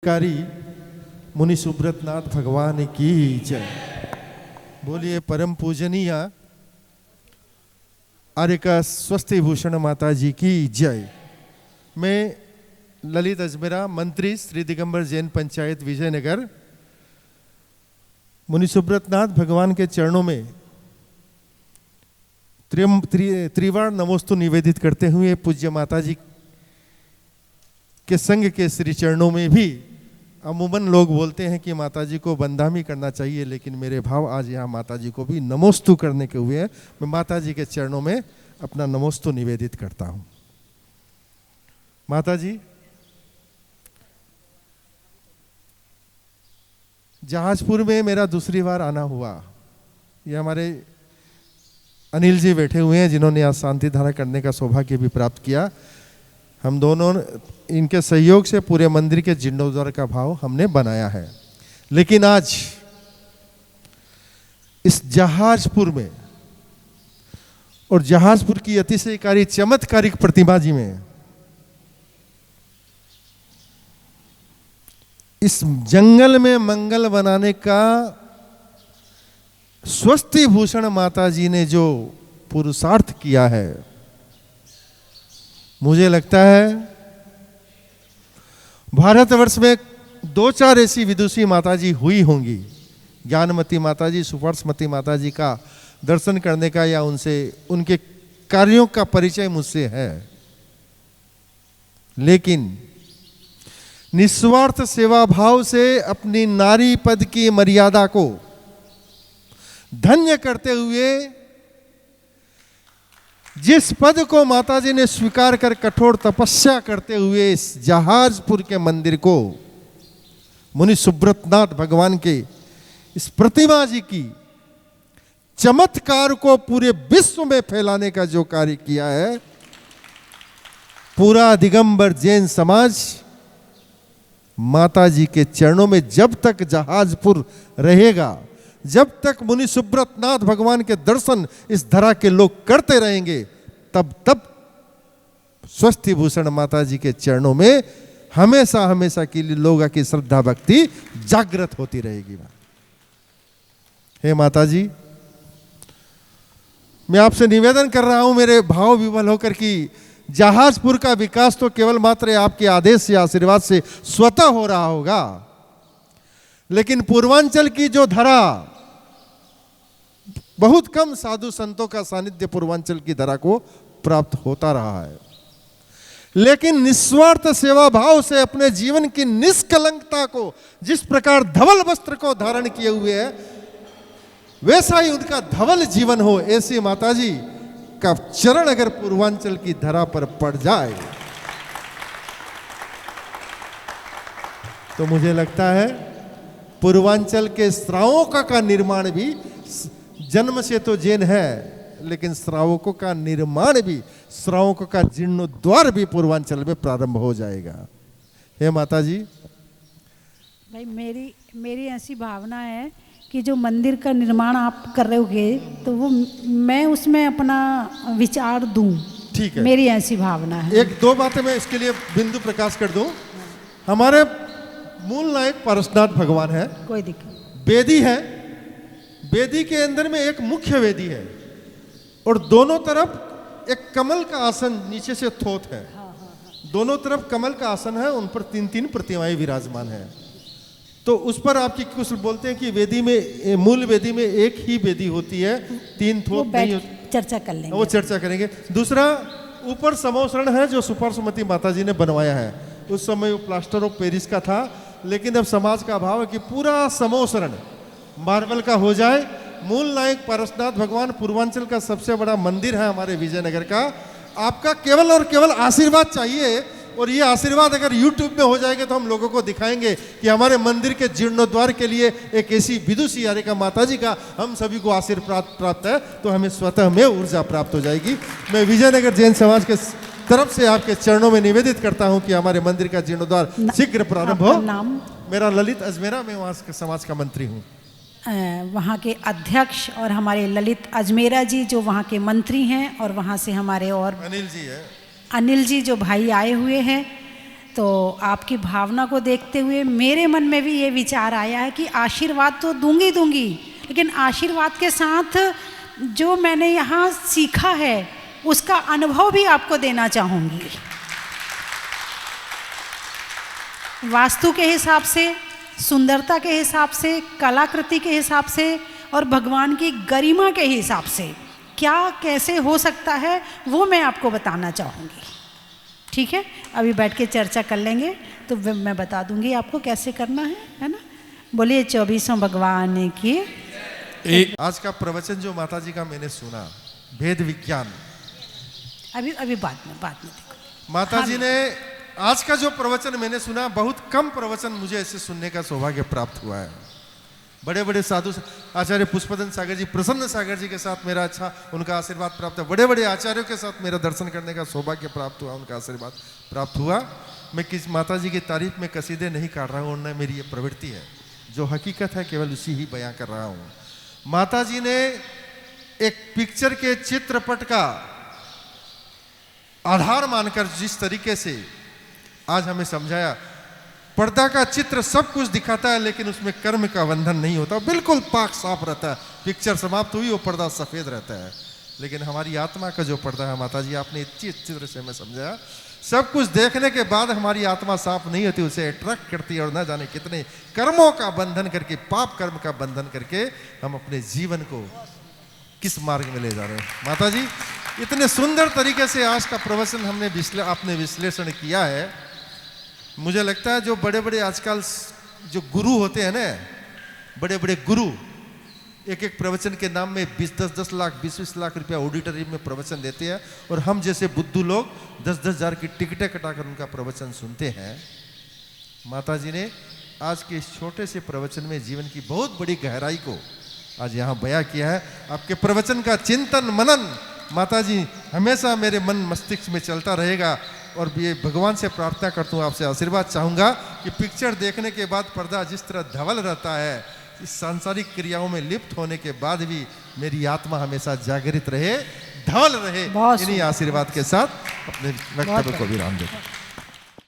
कारी मुनि सुब्रतनाथ भगवान की जय। बोलिए परम पूजनीय आर्य का स्वस्ति भूषण माता जी की जय। मैं ललित अजमेरा, मंत्री श्री दिगंबर जैन पंचायत विजयनगर, मुनि सुब्रतनाथ भगवान के चरणों में त्रिवार नमोस्तु निवेदित करते हुए पूज्य माता जी के संघ के श्री चरणों में भी अमूमन लोग बोलते हैं कि माताजी को बंदामी करना चाहिए, लेकिन मेरे भाव आज यहाँ माताजी को भी नमोस्तु करने के हुए हैं। मैं माताजी के चरणों में अपना नमोस्तु निवेदित करता हूँ। माताजी, जहाजपुर में मेरा दूसरी बार आना हुआ। ये हमारे अनिल जी बैठे हुए हैं जिन्होंने आज शांति धारा करने का सौभाग्य भी प्राप्त किया। हम दोनों इनके सहयोग से पूरे मंदिर के जीर्णोद्धार का भाव हमने बनाया है। लेकिन आज इस जहाजपुर में और जहाजपुर की अतिशयकारी चमत्कारिक प्रतिमा जी में, इस जंगल में मंगल बनाने का स्वस्ति भूषण माता जी ने जो पुरुषार्थ किया है, मुझे लगता है भारतवर्ष में 2-4 ऐसी विदुषी माताजी हुई होंगी। ज्ञानमती माताजी, सुपर्णमती माताजी का दर्शन करने का या उनसे उनके कार्यों का परिचय मुझसे है, लेकिन निस्वार्थ सेवा भाव से अपनी नारी पद की मर्यादा को धन्य करते हुए जिस पद को माताजी ने स्वीकार कर कठोर तपस्या करते हुए इस जहाजपुर के मंदिर को मुनि सुब्रतनाथ भगवान के इस प्रतिमा जी की चमत्कार को पूरे विश्व में फैलाने का जो कार्य किया है, पूरा दिगंबर जैन समाज माताजी के चरणों में जब तक जहाजपुर रहेगा, जब तक मुनि सुब्रतनाथ भगवान के दर्शन इस धरा के लोग करते रहेंगे, तब तब स्वस्ति भूषण माता जी के चरणों में हमेशा हमेशा के लिए लोगों की श्रद्धा भक्ति जागृत होती रहेगी। हे माता जी, मैं आपसे निवेदन कर रहा हूं मेरे भाव विवल होकर कि जहाजपुर का विकास तो केवल मात्र आपके आदेश से, आशीर्वाद से स्वतः हो रहा होगा, लेकिन पूर्वांचल की जो धरा, बहुत कम साधु संतों का सानिध्य पूर्वांचल की धरा को प्राप्त होता रहा है, लेकिन निस्वार्थ सेवा भाव से अपने जीवन की निष्कलंकता को जिस प्रकार धवल वस्त्र को धारण किए हुए है, वैसा ही उनका धवल जीवन हो, ऐसी माताजी का चरण अगर पूर्वांचल की धरा पर पड़ जाए तो मुझे लगता है पूर्वांचल के श्रावकों का निर्माण भी, जन्म से तो जैन है लेकिन श्रावकों का निर्माण भी, श्रावकों का जीर्णोद्धार भी पूर्वांचल में प्रारंभ हो जाएगा। हे माता जी, भाई मेरी ऐसी भावना है कि जो मंदिर का निर्माण आप कर रहे होगे तो वो मैं उसमें अपना विचार दूं। ठीक है, मेरी ऐसी भावना है। 1-2 बातें मैं इसके लिए बिंदु प्रकाश कर दूं। हमारे मूल नायक पारसनाथ भगवान है, कोई दिक्कत। वेदी है, वेदी के अंदर में एक मुख्य वेदी है और दोनों तरफ एक कमल का आसन नीचे से थोथ है। दोनों तरफ कमल का आसन है, उन पर 3-3 प्रतिमाएं विराजमान है। तो उस पर आपकी कुछ बोलते हैं कि वेदी में, मूल वेदी में एक ही वेदी होती है, 3 थोथ नहीं होती। चर्चा कर लेंगे, वो चर्चा करेंगे। दूसरा, ऊपर समोसरण है जो सुपर्णमती माता जी ने बनवाया है। उस समय वो प्लास्टर ऑफ पेरिस का था, लेकिन अब समाज का भाव है कि पूरा समोसरण मार्बल का हो जाए। मूल नायक पारसनाथ भगवान पूर्वांचल का सबसे बड़ा मंदिर है हमारे विजयनगर का। आपका केवल और केवल आशीर्वाद चाहिए, और ये आशीर्वाद अगर YouTube में हो जाएगा तो हम लोगों को दिखाएंगे कि हमारे मंदिर के जीर्णोद्धार के लिए एक ऐसी विदुषी यानी का माता जी का हम सभी को आशीर्वाद प्राप्त है, तो हमें स्वतः में ऊर्जा प्राप्त हो जाएगी। मैं विजयनगर जैन समाज के तरफ से आपके चरणों में निवेदित करता हूं कि हमारे मंदिर का जीर्णोद्धार शीघ्र प्रारंभ हो। नाम? मेरा ललित अजमेरा, मैं वहां के समाज का मंत्री हूँ। वहाँ के अध्यक्ष और हमारे ललित अजमेरा जी जो वहाँ के मंत्री हैं, और वहाँ से हमारे और अनिल जी है, अनिल जी जो भाई आए हुए हैं, तो आपकी भावना को देखते हुए मेरे मन में भी ये विचार आया है कि आशीर्वाद तो दूंगी दूंगी, लेकिन आशीर्वाद के साथ जो मैंने यहाँ सीखा है उसका अनुभव भी आपको देना चाहूँगी। वास्तु के हिसाब से, सुंदरता के हिसाब से, कलाकृति के हिसाब से और भगवान की गरिमा के हिसाब से क्या कैसे हो सकता है वो मैं आपको बताना चाहूँगी। ठीक है, अभी बैठ के चर्चा कर लेंगे तो मैं बता दूंगी आपको कैसे करना है ना। बोलिए 24 भगवान की। आज का प्रवचन जो माता जी का मैंने सुना, भेद विज्ञान, अभी बाद में देखो माता जी ने आज का जो प्रवचन मैंने सुना, बहुत कम प्रवचन मुझे ऐसे सुनने का सौभाग्य प्राप्त हुआ है। बड़े बड़े साधु आचार्य पुष्पदन सागर जी, प्रसन्न सागर जी के साथ मेरा अच्छा उनका आशीर्वाद प्राप्त है। बड़े बड़े आचार्यों के साथ मेरा दर्शन करने का सौभाग्य प्राप्त हुआ, उनका आशीर्वाद प्राप्त हुआ। मैं किस माता जी की तारीफ में कसीदे नहीं काट रहा हूँ, उनने मेरी ये प्रवृत्ति है, जो हकीकत है केवल उसी ही बयां कर रहा हूँ। माता जी ने एक पिक्चर के चित्रपट का आधार मानकर जिस तरीके से आज हमें समझाया, पर्दा का चित्र सब कुछ दिखाता है लेकिन उसमें कर्म का बंधन नहीं होता, बिल्कुल पाक साफ रहता है। पिक्चर समाप्त हुई, वो पर्दा सफेद रहता है। लेकिन हमारी आत्मा का जो पर्दा है माता जी आपने इतनी अच्छी तरह से हमें समझाया, सब कुछ देखने के बाद हमारी आत्मा साफ नहीं होती, उसे अट्रैक्ट करती है और न जाने कितने कर्मों का बंधन करके, पाप कर्म का बंधन करके हम अपने जीवन को किस मार्ग में ले जा रहे हैं। माता जी इतने सुंदर तरीके से आज का प्रवचन आपने विश्लेषण किया है। मुझे लगता है जो बड़े बड़े आजकल जो गुरु होते हैं ना, बड़े बड़े गुरु एक एक प्रवचन के नाम में 10-10 लाख 20-20 लाख रुपया ऑडिटोरियम में प्रवचन देते हैं, और हम जैसे बुद्धू लोग 10-10 हजार की टिकटें कटाकर उनका प्रवचन सुनते हैं। माता जी ने आज के इस छोटे से प्रवचन में जीवन की बहुत बड़ी गहराई को आज यहाँ बयां किया है। आपके प्रवचन का चिंतन मनन माता जी हमेशा मेरे मन मस्तिष्क में चलता रहेगा, और ये भगवान से प्रार्थना करता हूँ, आपसे आशीर्वाद चाहूँगा कि पिक्चर देखने के बाद पर्दा जिस तरह धवल रहता है, इस सांसारिक क्रियाओं में लिप्त होने के बाद भी मेरी आत्मा हमेशा जागृत रहे, धवल रहे। इन्हीं आशीर्वाद के साथ अपने वक्तव्य को विराम देता हूं।